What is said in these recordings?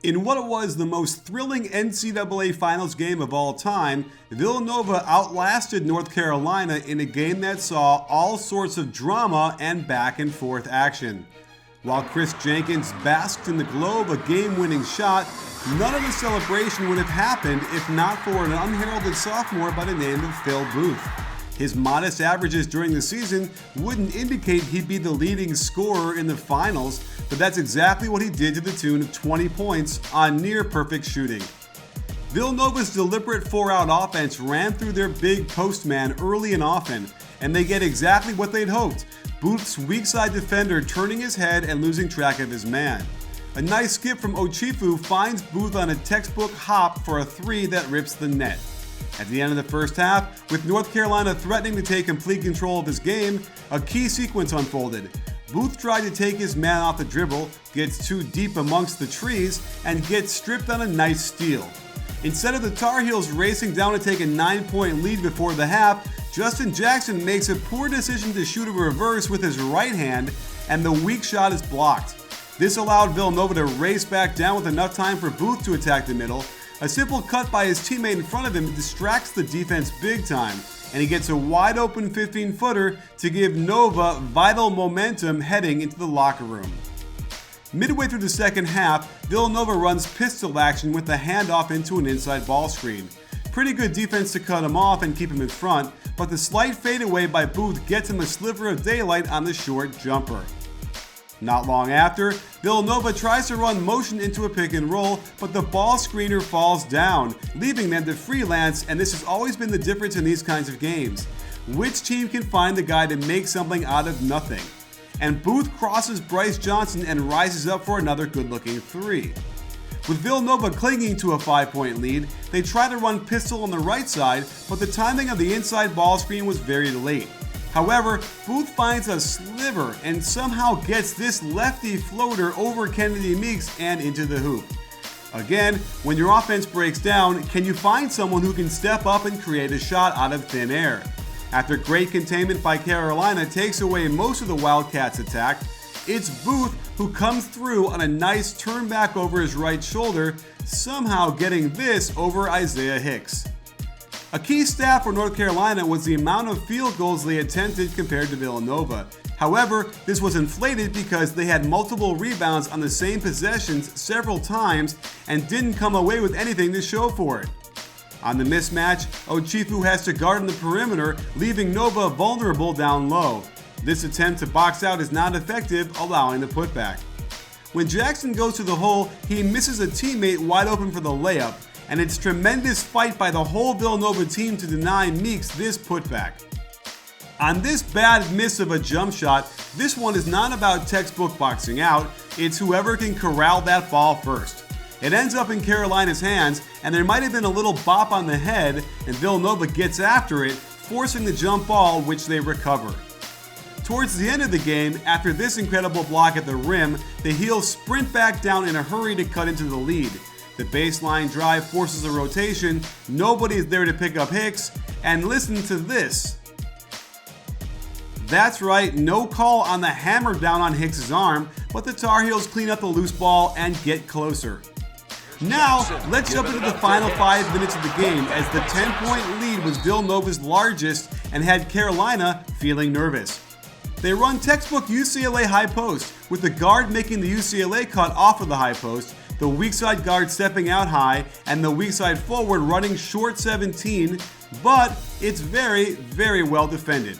In what was the most thrilling NCAA Finals game of all time, Villanova outlasted North Carolina in a game that saw all sorts of drama and back-and-forth action. While Kris Jenkins basked in the glow of a game-winning shot, none of the celebration would have happened if not for an unheralded sophomore by the name of Phil Booth. His modest averages during the season wouldn't indicate he'd be the leading scorer in the finals, but that's exactly what he did to the tune of 20 points on near-perfect shooting. Villanova's deliberate 4-out offense ran through their big post man early and often, and they get exactly what they'd hoped, Booth's weak-side defender turning his head and losing track of his man. A nice skip from Ochifu finds Booth on a textbook hop for a three that rips the net. At the end of the first half, with North Carolina threatening to take complete control of his game, a key sequence unfolded. Booth tried to take his man off the dribble, gets too deep amongst the trees, and gets stripped on a nice steal. Instead of the Tar Heels racing down to take a 9-point lead before the half, Justin Jackson makes a poor decision to shoot a reverse with his right hand, and the weak shot is blocked. This allowed Villanova to race back down with enough time for Booth to attack the middle. A simple cut by his teammate in front of him distracts the defense big time, and he gets a wide open 15-footer to give Nova vital momentum heading into the locker room. Midway through the second half, Villanova runs pistol action with a handoff into an inside ball screen. Pretty good defense to cut him off and keep him in front, but the slight fadeaway by Booth gets him a sliver of daylight on the short jumper. Not long after, Villanova tries to run motion into a pick and roll, but the ball screener falls down, leaving them to freelance, and this has always been the difference in these kinds of games. Which team can find the guy to make something out of nothing? And Booth crosses Bryce Johnson and rises up for another good-looking three. With Villanova clinging to a 5-point lead, they try to run pistol on the right side, but the timing of the inside ball screen was very late. However, Booth finds a sliver and somehow gets this lefty floater over Kennedy Meeks and into the hoop. Again, when your offense breaks down, can you find someone who can step up and create a shot out of thin air? After great containment by Carolina takes away most of the Wildcats' attack, it's Booth who comes through on a nice turn back over his right shoulder, somehow getting this over Isaiah Hicks. A key stat for North Carolina was the amount of field goals they attempted compared to Villanova. However, this was inflated because they had multiple rebounds on the same possessions several times and didn't come away with anything to show for it. On the mismatch, Ochifu has to guard on the perimeter, leaving Nova vulnerable down low. This attempt to box out is not effective, allowing the putback. When Jackson goes to the hole, he misses a teammate wide open for the layup, and it's tremendous fight by the whole Villanova team to deny Meeks this putback. On this bad miss of a jump shot, this one is not about textbook boxing out, it's whoever can corral that ball first. It ends up in Carolina's hands, and there might have been a little bop on the head, and Villanova gets after it, forcing the jump ball, which they recover. Towards the end of the game, after this incredible block at the rim, the Heels sprint back down in a hurry to cut into the lead. The baseline drive forces a rotation, nobody is there to pick up Hicks, and listen to this. That's right, no call on the hammer down on Hicks' arm, but the Tar Heels clean up the loose ball and get closer. Now, let's jump into the final 5 minutes of the game, as the 10-point lead was Villanova's largest and had Carolina feeling nervous. They run textbook UCLA high post, with the guard making the UCLA cut off of the high post, the weak side guard stepping out high, and the weak side forward running short 17, but it's very, very well defended.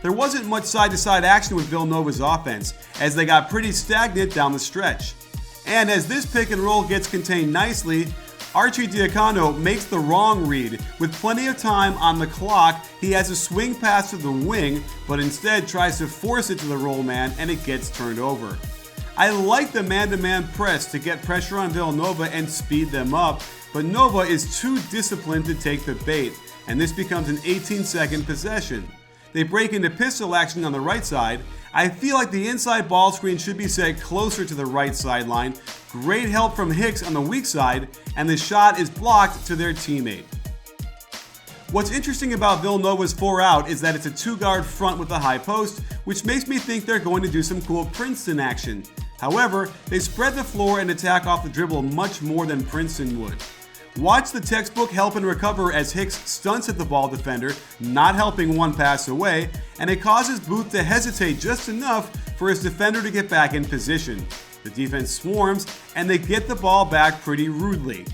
There wasn't much side-to-side action with Villanova's offense, as they got pretty stagnant down the stretch. And as this pick and roll gets contained nicely, Archie Diacono makes the wrong read. With plenty of time on the clock, he has a swing pass to the wing, but instead tries to force it to the roll man, and it gets turned over. I like the man-to-man press to get pressure on Villanova and speed them up, but Nova is too disciplined to take the bait, and this becomes an 18-second possession. They break into pistol action on the right side. I feel like the inside ball screen should be set closer to the right sideline. Great help from Hicks on the weak side, and the shot is blocked to their teammate. What's interesting about Villanova's 4-out is that it's a 2-guard front with a high post, which makes me think they're going to do some cool Princeton action. However, they spread the floor and attack off the dribble much more than Princeton would. Watch the textbook help and recover as Hicks stunts at the ball defender, not helping one pass away, and it causes Booth to hesitate just enough for his defender to get back in position. The defense swarms, and they get the ball back pretty rudely.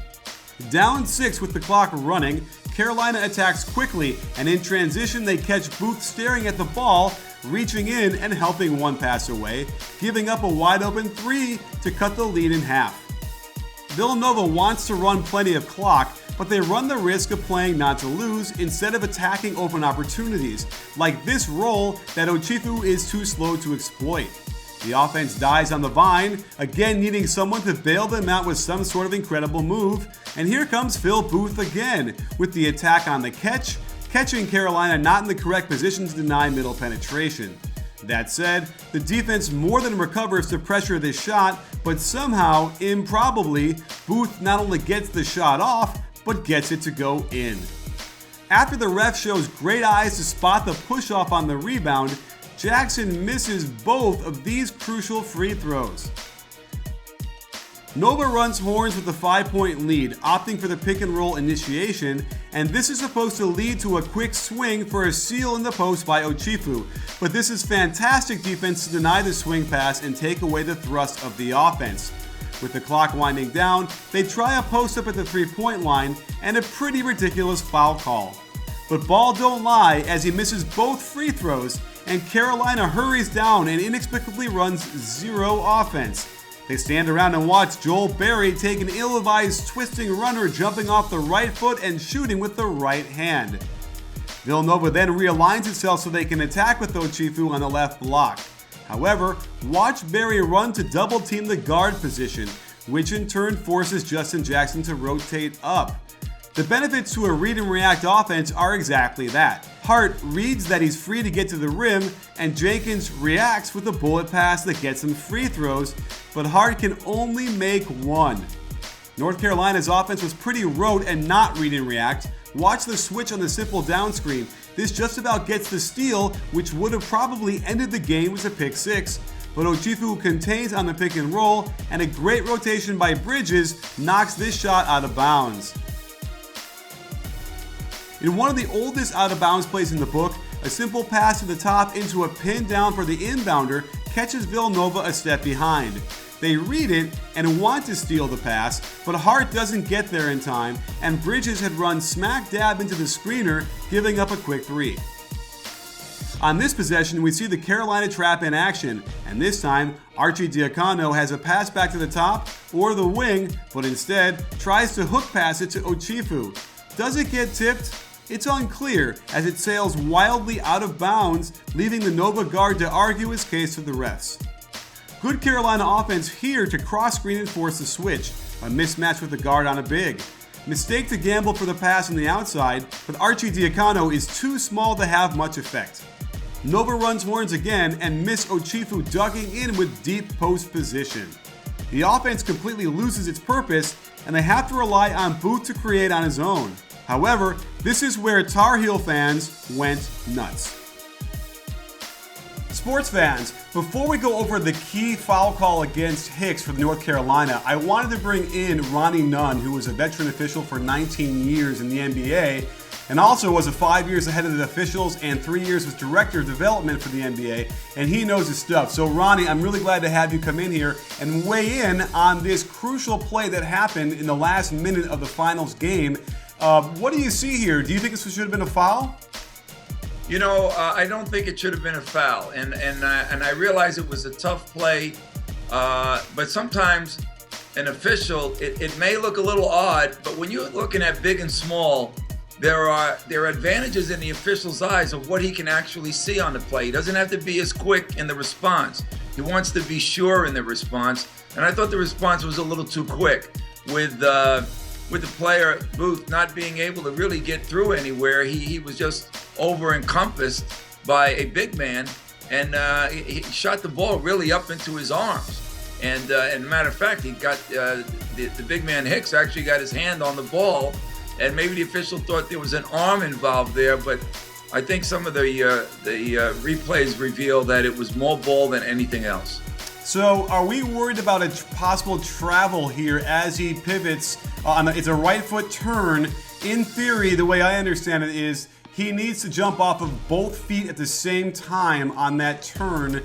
Down 6 with the clock running, Carolina attacks quickly, and in transition they catch Booth staring at the ball, reaching in and helping one pass away, giving up a wide open 3 to cut the lead in half. Villanova wants to run plenty of clock, but they run the risk of playing not to lose instead of attacking open opportunities, like this roll that Ochifu is too slow to exploit. The offense dies on the vine, again needing someone to bail them out with some sort of incredible move, and here comes Phil Booth again with the attack on the catch, catching Carolina not in the correct position to deny middle penetration. That said, the defense more than recovers to pressure this shot, but somehow, improbably, Booth not only gets the shot off, but gets it to go in. After the ref shows great eyes to spot the push-off on the rebound, Jackson misses both of these crucial free throws. Nova runs horns with a 5-point lead, opting for the pick and roll initiation, and this is supposed to lead to a quick swing for a seal in the post by Ochifu, but this is fantastic defense to deny the swing pass and take away the thrust of the offense. With the clock winding down, they try a post-up at the 3-point line and a pretty ridiculous foul call. But ball don't lie as he misses both free throws, and Carolina hurries down and inexplicably runs 0 offense. They stand around and watch Joel Berry take an ill-advised twisting runner jumping off the right foot and shooting with the right hand. Villanova then realigns itself so they can attack with Ochifu on the left block. However, watch Berry run to double team the guard position, which in turn forces Justin Jackson to rotate up. The benefits to a read and react offense are exactly that. Hart reads that he's free to get to the rim, and Jenkins reacts with a bullet pass that gets him free throws, but Hart can only make one. North Carolina's offense was pretty rote and not read and react. Watch the switch on the simple down screen. This just about gets the steal, which would have probably ended the game with a pick 6, but Ochifu contains on the pick and roll, and a great rotation by Bridges knocks this shot out of bounds. In one of the oldest out-of-bounds plays in the book, a simple pass to the top into a pin down for the inbounder catches Villanova a step behind. They read it and want to steal the pass, but Hart doesn't get there in time, and Bridges had run smack dab into the screener, giving up a quick 3. On this possession, we see the Carolina trap in action, and this time, Archie Diacono has a pass back to the top or the wing, but instead tries to hook pass it to Ochifu. Does it get tipped? It's unclear, as it sails wildly out of bounds, leaving the Nova guard to argue his case to the refs. Good Carolina offense here to cross-screen and force the switch, a mismatch with the guard on a big. Mistake to gamble for the pass on the outside, but Archie Diacono is too small to have much effect. Nova runs horns again and miss Ochifu ducking in with deep post position. The offense completely loses its purpose, and they have to rely on Booth to create on his own. However, this is where Tar Heel fans went nuts. Sports fans, before we go over the key foul call against Hicks for North Carolina, I wanted to bring in Ronnie Nunn, who was a veteran official for 19 years in the NBA, and also was 5 years ahead of the officials and 3 years as director of development for the NBA, and he knows his stuff. So Ronnie, I'm really glad to have you come in here and weigh in on this crucial play that happened in the last minute of the finals game. What do you see here? Do you think this should have been a foul? You know, I don't think it should have been a foul, and I realize it was a tough play, but sometimes an official, it may look a little odd, but when you're looking at big and small, there are advantages in the official's eyes of what he can actually see on the play. He doesn't have to be as quick in the response. He wants to be sure in the response, and I thought the response was a little too quick with the player Booth not being able to really get through anywhere. He was just over encompassed by a big man, and he shot the ball really up into his arms. And matter of fact, he got the big man Hicks actually got his hand on the ball, and maybe the official thought there was an arm involved there, but I think some of the replays reveal that it was more ball than anything else. So are we worried about a possible travel here as he pivots? It's a right foot turn. In theory, the way I understand it is he needs to jump off of both feet at the same time on that turn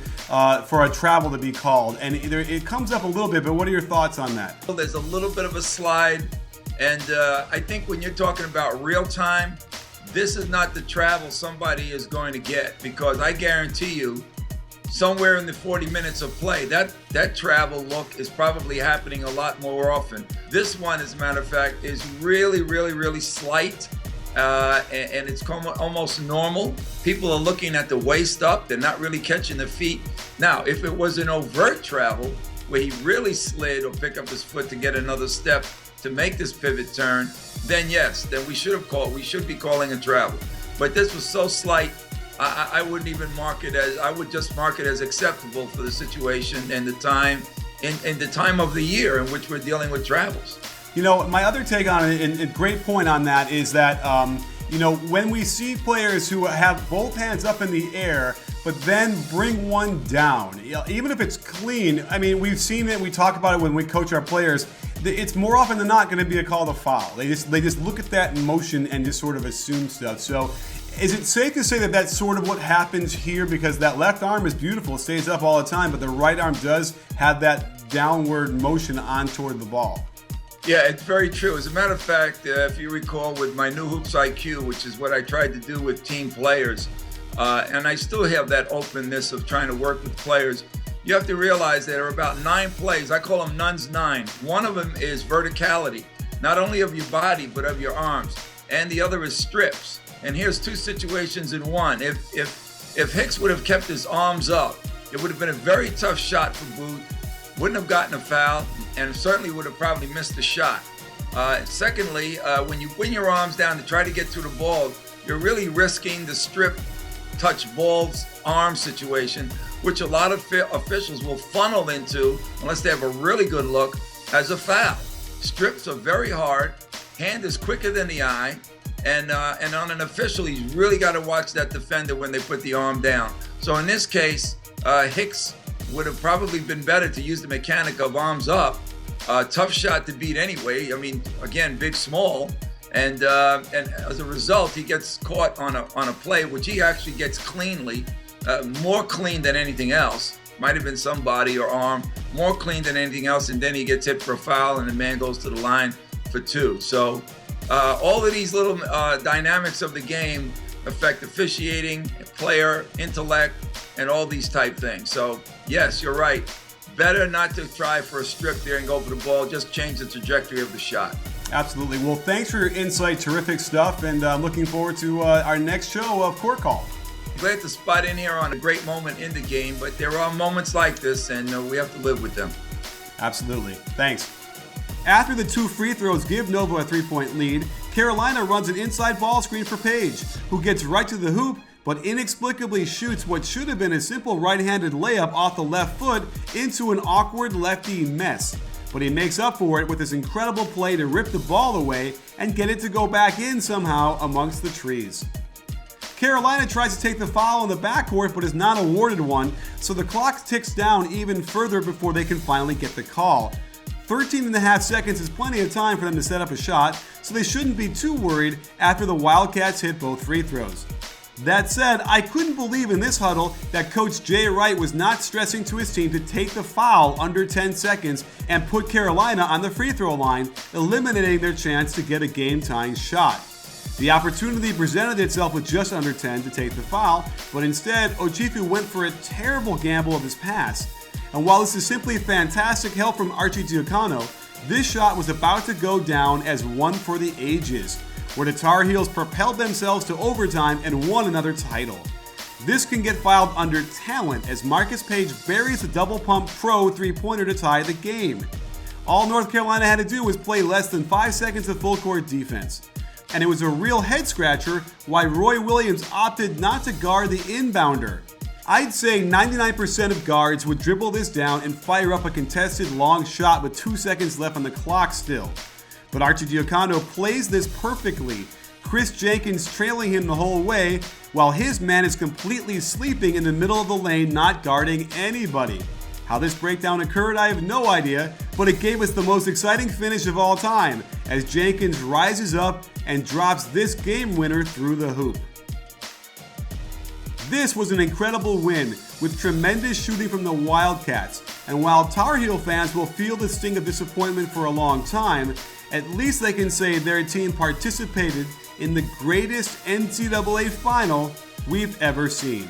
for a travel to be called. And it comes up a little bit, but what are your thoughts on that? Well, there's a little bit of a slide. And I think when you're talking about real time, this is not the travel somebody is going to get, because I guarantee you somewhere in the 40 minutes of play, that travel look is probably happening a lot more often. This one, as a matter of fact, is really, really, really slight. And it's almost normal. People are looking at the waist up. They're not really catching the feet. Now, if it was an overt travel where he really slid or picked up his foot to get another step to make this pivot turn, then yes, then we should be calling a travel. But this was so slight, I wouldn't even mark it as, I would just mark it as acceptable for the situation and the time, and the time of the year in which we're dealing with travels. You know, my other take on it, and a great point on that, is that, when we see players who have both hands up in the air, but then bring one down, even if it's clean, I mean, we've seen it, we talk about it when we coach our players, it's more often than not going to be a call to foul. They just look at that in motion and just sort of assume stuff. So is it safe to say that that's sort of what happens here? Because that left arm is beautiful, it stays up all the time, but the right arm does have that downward motion on toward the ball. Yeah, it's very true. As a matter of fact, if you recall with my new Hoops IQ, which is what I tried to do with team players, and I still have that openness of trying to work with players, you have to realize there are about 9 plays. I call them nuns 9. One of them is verticality, not only of your body, but of your arms. And the other is strips. And here's 2 situations in one. If Hicks would have kept his arms up, it would have been a very tough shot for Booth. Wouldn't have gotten a foul, and certainly would have probably missed the shot. Secondly, when you bring your arms down to try to get to the ball, you're really risking the strip touch ball's arm situation, which a lot of officials will funnel into, unless they have a really good look, as a foul. Strips are very hard, hand is quicker than the eye, and on an official, he's really got to watch that defender when they put the arm down. So in this case, Hicks would have probably been better to use the mechanic of arms up. Tough shot to beat anyway. I mean, again, big, small. And as a result, he gets caught on a play, which he actually gets cleanly, more clean than anything else. Might have been some body or arm, more clean than anything else. And then he gets hit for a foul, and the man goes to the line for 2. So all of these little dynamics of the game affect officiating, player, intellect, and all these type things. So yes, you're right. Better not to try for a strip there and go for the ball. Just change the trajectory of the shot. Absolutely. Well, thanks for your insight. Terrific stuff. And I'm looking forward to our next show of Court Call. Glad to spot in here on a great moment in the game, but there are moments like this, and we have to live with them. Absolutely. Thanks. After the 2 free throws give Nova a 3-point lead, Carolina runs an inside ball screen for Page, who gets right to the hoop, but inexplicably shoots what should have been a simple right-handed layup off the left foot into an awkward lefty mess. But he makes up for it with this incredible play to rip the ball away and get it to go back in somehow amongst the trees. Carolina tries to take the foul in the backcourt but is not awarded one, so the clock ticks down even further before they can finally get the call. 13.5 seconds is plenty of time for them to set up a shot, so they shouldn't be too worried after the Wildcats hit both free throws. That said, I couldn't believe in this huddle that Coach Jay Wright was not stressing to his team to take the foul under 10 seconds and put Carolina on the free throw line, eliminating their chance to get a game-tying shot. The opportunity presented itself with just under 10 to take the foul, but instead, Ochifu went for a terrible gamble of his pass. And while this is simply fantastic help from Archie Diacono, this shot was about to go down as one for the ages, where the Tar Heels propelled themselves to overtime and won another title. This can get filed under talent as Marcus Page buries the double pump pro 3-pointer to tie the game. All North Carolina had to do was play less than 5 seconds of full court defense. And it was a real head scratcher why Roy Williams opted not to guard the inbounder. I'd say 99% of guards would dribble this down and fire up a contested long shot with 2 seconds left on the clock still. But Archie Diacono plays this perfectly, Kris Jenkins trailing him the whole way, while his man is completely sleeping in the middle of the lane, not guarding anybody. How this breakdown occurred, I have no idea, but it gave us the most exciting finish of all time as Jenkins rises up and drops this game winner through the hoop. This was an incredible win with tremendous shooting from the Wildcats, and while Tar Heel fans will feel the sting of disappointment for a long time, at least they can say their team participated in the greatest NCAA final we've ever seen.